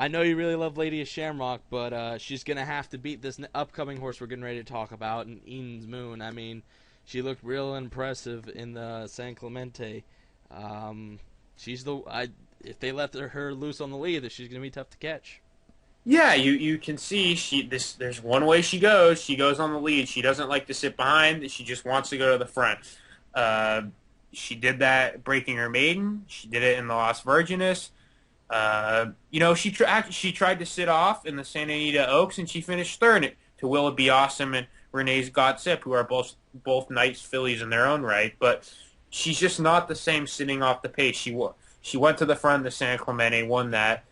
I know you really love Lady of Shamrock, but she's gonna have to beat this upcoming horse we're getting ready to talk about, in Eaton's Moon. I mean, she looked real impressive in the San Clemente. Um, she's the if they left her loose on the lead, she's gonna be tough to catch. Yeah, you can see there's one way she goes. She goes on the lead. She doesn't like to sit behind. She just wants to go to the front. Uh, she did that breaking her maiden. She did it in the Las Virgenes. She tried to sit off in the Santa Anita Oaks, and she finished third to Willa Be Awesome and Renee's Godsip, who are both nice fillies in their own right. But she's just not the same sitting off the pace. She went to the front of the San Clemente, won that.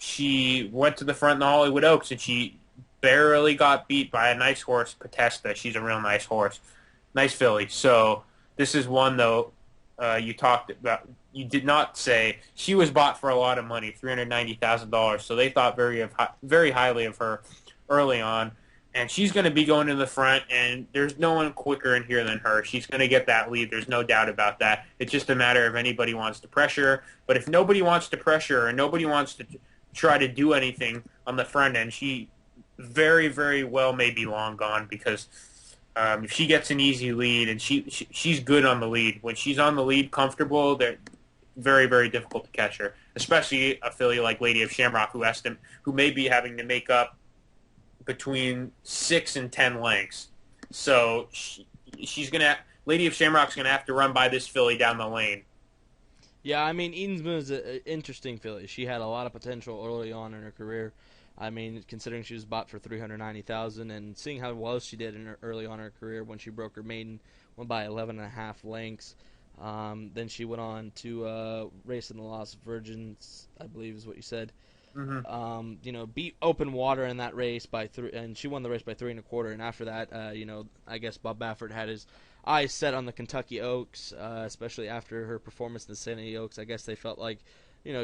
She went to the front in the Hollywood Oaks, and she barely got beat by a nice horse, Potesta. She's a real nice horse, nice filly. So this is one though. You talked about. You did not say she was bought for a lot of money, $390,000. So they thought very highly of her early on, and she's going to be going to the front. And there's no one quicker in here than her. She's going to get that lead. There's no doubt about that. It's just a matter of anybody wants to pressure her. But if nobody wants to pressure her and nobody wants to try to do anything on the front end, she very, very well may be long gone because if she gets an easy lead and she's good on the lead. When she's on the lead comfortable, they're very, very difficult to catch her, especially a filly like Lady of Shamrock who may be having to make up between 6 and 10 lengths. So Lady of Shamrock's going to have to run by this filly down the lane. Yeah, I mean, Eaton's Moon is an interesting filly. She had a lot of potential early on in her career. I mean, considering she was bought for 390,000, and seeing how well she did in her early on in her career when she broke her maiden, went by 11.5 lengths. Then she went on to race in the Las Virgins, I believe is what you said. Hmm. Beat Open Water in that race by 3, and she won the race by 3 1/4. And after that, I guess Bob Baffert had his eyes set on the Kentucky Oaks, especially after her performance in the Sandy Oaks. I guess they felt like,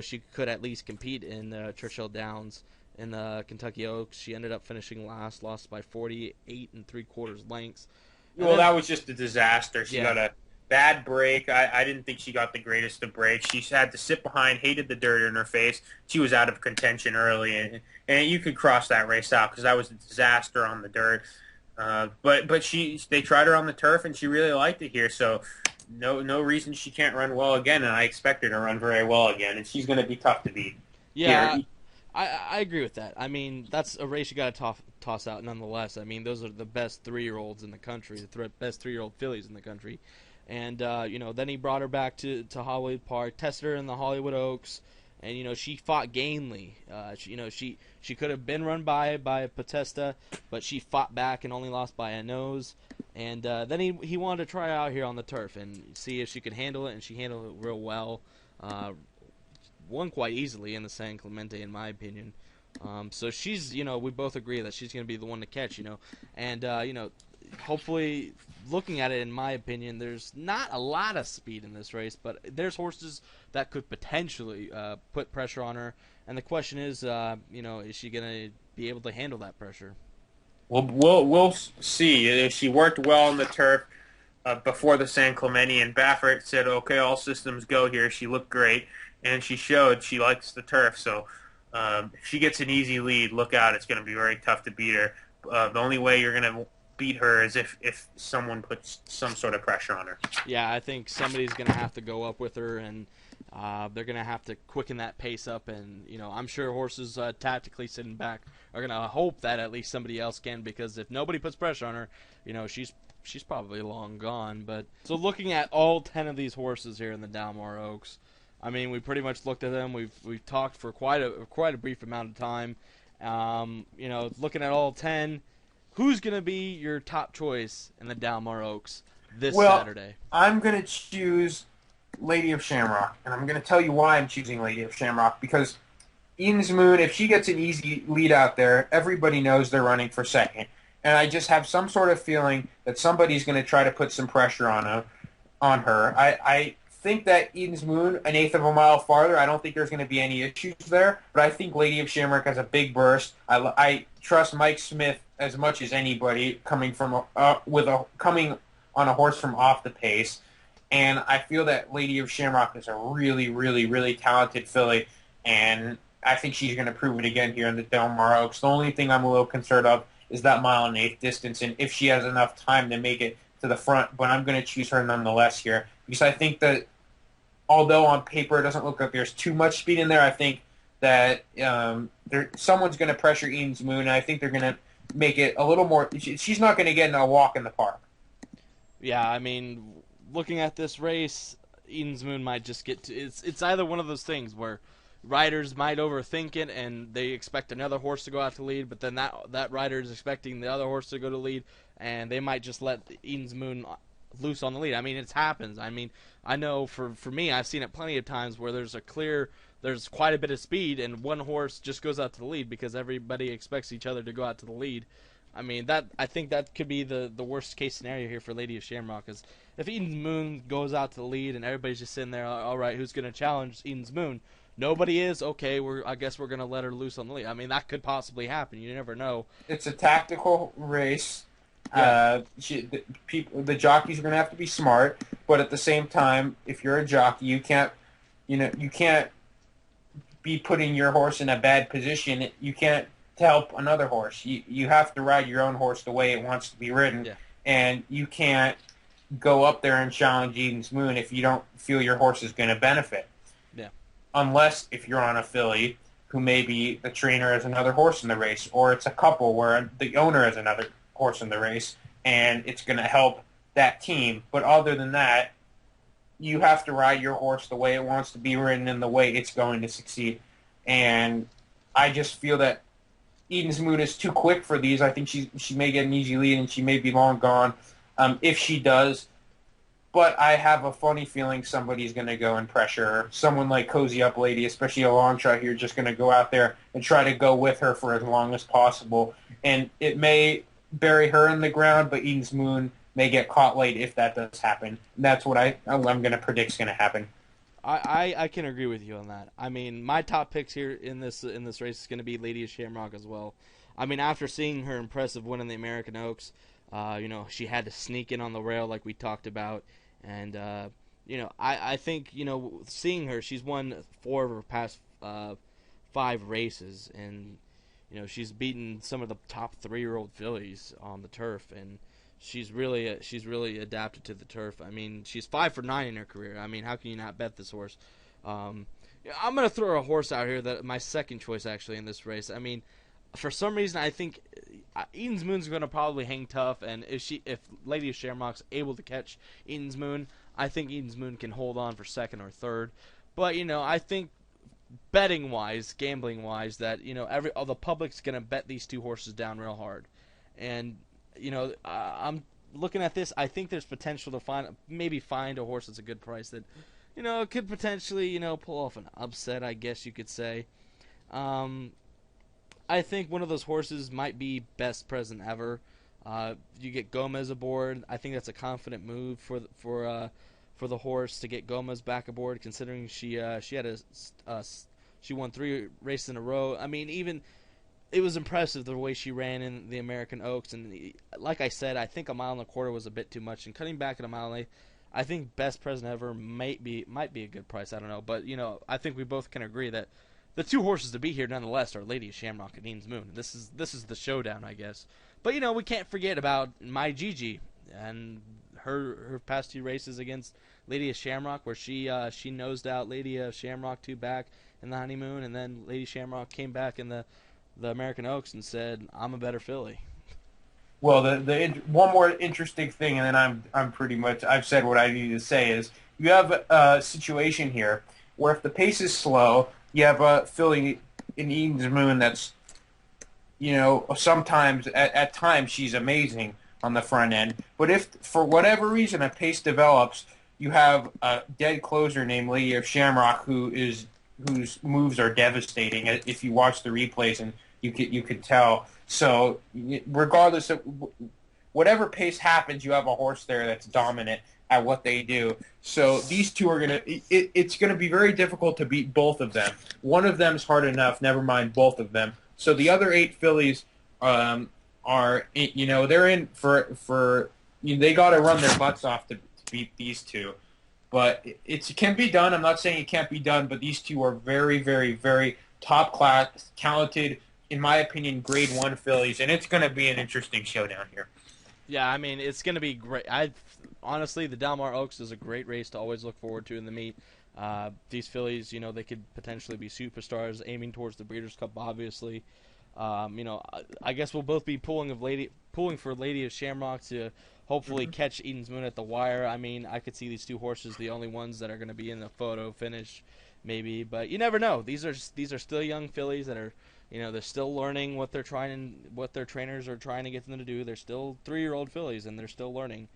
she could at least compete in Churchill Downs in the Kentucky Oaks. She ended up finishing last, lost by 48 3/4 lengths. And Well, then, that was just a disaster. She yeah, got a bad break. I didn't think she got the greatest of breaks. She had to sit behind, hated the dirt in her face. She was out of contention early, and you could cross that race out because that was a disaster on the dirt. But they tried her on the turf, and she really liked it here. So no reason she can't run well again, and I expect her to run very well again. And she's going to be tough to beat yeah, here. I agree with that. I mean, that's a race you got to toss out nonetheless. I mean, those are the best 3-year-olds in the country, the best 3-year-old fillies in the country. And then he brought her back to Hollywood Park, tested her in the Hollywood Oaks, and she fought gamely. She could have been run by Potesta, but she fought back and only lost by a nose. And then he wanted to try out here on the turf and see if she could handle it, and she handled it real well. Won quite easily in the San Clemente, in my opinion. So she's, we both agree that she's going to be the one to catch, and hopefully, looking at it, in my opinion, there's not a lot of speed in this race, but there's horses that could potentially put pressure on her. And the question is, is she going to be able to handle that pressure? We'll see. She worked well on the turf before the San Clemente, and Baffert said, "Okay, all systems go here." She looked great, and she showed she likes the turf. So if she gets an easy lead, look out. It's going to be very tough to beat her. The only way you're going to beat her is if someone puts some sort of pressure on her. Yeah, I think somebody's going to have to go up with her, and they're going to have to quicken that pace up. And I'm sure horses tactically sitting back are going to hope that at least somebody else can, because if nobody puts pressure on her, she's probably long gone. But so looking at all 10 of these horses here in the Dalmore Oaks, I mean, we pretty much looked at them. We've talked for quite a brief amount of time. Looking at all 10. Who's going to be your top choice in the Dalmar Oaks this Well, Saturday? I'm going to choose Lady of Shamrock, and I'm going to tell you why I'm choosing Lady of Shamrock, because Eaton's Moon, if she gets an easy lead out there, everybody knows they're running for second. And I just have some sort of feeling that somebody's going to try to put some pressure on her. I think that Eden's Moon, an eighth of a mile farther, I don't think there's going to be any issues there. But I think Lady of Shamrock has a big burst. I trust Mike Smith as much as anybody coming coming on a horse from off the pace. And I feel that Lady of Shamrock is a really, really, really talented filly. And I think she's going to prove it again here in the Del Mar Oaks. The only thing I'm a little concerned of is that 1.125 distance, and if she has enough time to make it to the front. But I'm going to choose her nonetheless here because I think that although on paper it doesn't look like there's too much speed in there, I think that someone's going to pressure Eden's Moon, and I think they're going to make it a little more. She's not going to get in a walk in the park. Yeah, I mean, looking at this race, Eden's Moon might just get to. It's either one of those things where riders might overthink it and they expect another horse to go out to lead, but then that rider is expecting the other horse to go to lead, and they might just let Eden's Moon loose on the lead. I mean, it happens. I mean, I know for me, I've seen it plenty of times where there's quite a bit of speed, and one horse just goes out to the lead because everybody expects each other to go out to the lead. I mean, I think that could be the worst case scenario here for Lady of Shamrock, is if Eden's Moon goes out to the lead and everybody's just sitting there, all right, who's going to challenge Eden's Moon? Nobody is. Okay, I guess we're going to let her loose on the lead. I mean, that could possibly happen. You never know. It's a tactical race. Yeah. The jockeys are going to have to be smart, but at the same time, if you're a jockey, you can't be putting your horse in a bad position. You can't help another horse. You have to ride your own horse the way it wants to be ridden, and you can't go up there and challenge Eden's Moon if you don't feel your horse is going to benefit. Yeah. Unless if you're on a filly who maybe the trainer has another horse in the race, or it's a couple where the owner has another horse in the race, and it's going to help that team. But other than that, you have to ride your horse the way it wants to be ridden and the way it's going to succeed. And I just feel that Eden's Moon is too quick for these. I think she may get an easy lead, and she may be long gone if she does. But I have a funny feeling somebody's going to go and pressure her. Someone like Cozy Up Lady, especially a long shot here, just going to go out there and try to go with her for as long as possible. And it may bury her in the ground, but Eden's Moon may get caught late if that does happen. And that's what I'm going to predict is going to happen. I can agree with you on that. I mean, my top picks here in this race is going to be Lady of Shamrock as well. I mean, after seeing her impressive win in the American Oaks, she had to sneak in on the rail like we talked about. And, I think, seeing her, she's won 4 of her past 5 races. And, she's beaten some of the top 3-year-old fillies on the turf. And she's really adapted to the turf. I mean, she's 5 for 9 in her career. I mean, how can you not bet this horse? I'm going to throw a horse out here that my second choice, actually, in this race. I mean, for some reason, I think Eden's Moon's going to probably hang tough, and if Lady of Shamrock's able to catch Eden's Moon, I think Eden's Moon can hold on for second or third. But I think betting-wise, gambling-wise, that all the public's going to bet these two horses down real hard, and I'm looking at this. I think there's potential to find a horse that's a good price that could potentially pull off an upset, I guess you could say. I think one of those horses might be Best Present Ever. You get Gomez aboard. I think that's a confident move for the horse to get Gomez back aboard, considering she won 3 races in a row. I mean, it was impressive the way she ran in the American Oaks, and like I said, I think 1.25 miles was a bit too much. And cutting back at 1.8 miles, I think Best Present Ever might be a good price. I don't know, but I think we both can agree that the 2 horses to be here, nonetheless, are Lady of Shamrock and Eden's Moon. This is the showdown, I guess. But we can't forget about My Gigi and her past 2 races against Lady of Shamrock, where she nosed out Lady of Shamrock 2 back in the honeymoon, and then Lady Shamrock came back in the American Oaks and said, "I'm a better filly." Well, the one more interesting thing, and then I'm pretty much I've said what I need to say, is you have a situation here where if the pace is slow, you have a filly in Eden's Moon that's sometimes at times she's amazing on the front end, but if for whatever reason a pace develops, you have a dead closer named Lady of Shamrock whose moves are devastating. If you watch the replays, and you could tell. So regardless of whatever pace happens, you have a horse there that's dominant at what they do. So these two are it's gonna be very difficult to beat both of them. One of them's hard enough, never mind both of them. So the other 8 fillies are they're in for they got to run their butts off to beat these 2. But it can be done. I'm not saying it can't be done, but these 2 are very, very, very top class, talented, in my opinion, grade one fillies, and it's going to be an interesting showdown here. Yeah, I mean it's going to be great. Honestly, the Del Mar Oaks is a great race to always look forward to in the meet. These fillies, they could potentially be superstars, aiming towards the Breeders' Cup, obviously. I guess we'll both be pulling for Lady of Shamrock to hopefully catch Eden's Moon at the wire. I mean, I could see these two horses the only ones that are going to be in the photo finish, maybe, but you never know. These are still young fillies that are, they're still learning what what their trainers are trying to get them to do. They're still 3-year-old fillies and they're still learning.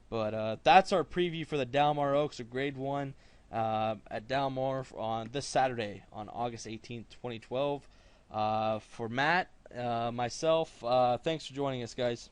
But that's our preview for the Del Mar Oaks of Grade 1 at Del Mar on this Saturday on August 18th, 2012. For Matt, myself, thanks for joining us, guys.